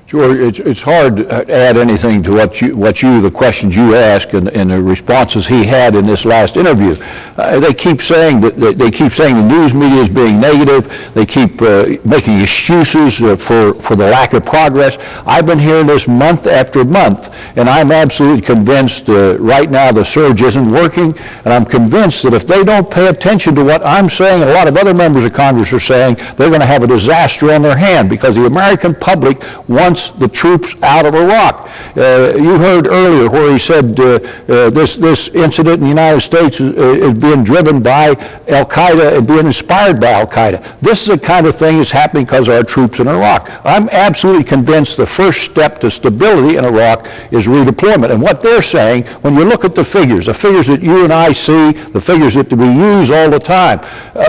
George, it's hard to add anything to the questions you asked and the responses he had in this last interview. They keep saying the news media is being negative. They keep making excuses for the lack of progress. I've been hearing this month after month, and I'm absolutely convinced right now the surge isn't working, and I'm convinced that if they don't pay attention to what I'm saying and a lot of other members of Congress are saying, they're going to have a disaster on their hand, because the American public wants the troops out of Iraq. You heard earlier where he said this incident in the United States is being driven by Al-Qaeda and being inspired by Al-Qaeda. This is the kind of thing that's happening because of our troops in Iraq. I'm absolutely convinced the first step to stability in Iraq is redeployment. And what they're saying, when you look at the figures that you and I see, the figures that we use all the time,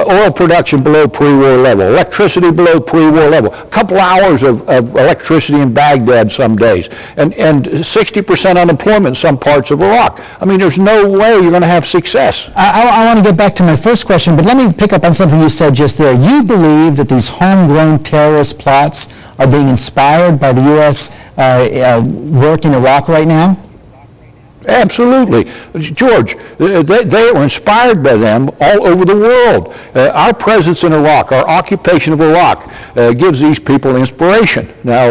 oil production below pre-war level, electricity below pre-war level, a couple hours of electricity in Baghdad some days, and 60% unemployment in some parts of Iraq. I mean, there's no way you're going to have success. I want to get back to my first question, but let me pick up on something you said just there. You believe that these homegrown terrorist plots are being inspired by the U.S. Work in Iraq right now? Absolutely. George, they were inspired by them all over the world. Our presence in Iraq, our occupation of Iraq, gives these people inspiration. Now,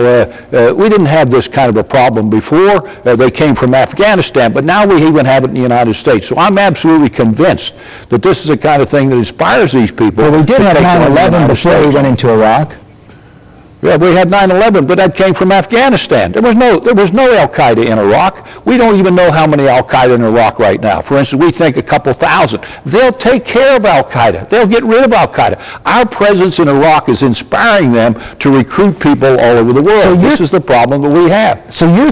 we didn't have this kind of a problem before. They came from Afghanistan, but now we even have it in the United States. So I'm absolutely convinced that this is the kind of thing that inspires these people. Well, we did have 9/11 before we went into Iraq. Yeah, we had 9/11, but that came from Afghanistan. There was no Al-Qaeda in Iraq. We don't even know how many Al-Qaeda in Iraq right now. For instance, we think a couple thousand. They'll take care of Al-Qaeda. They'll get rid of Al-Qaeda. Our presence in Iraq is inspiring them to recruit people all over the world. So this is the problem that we have. So you're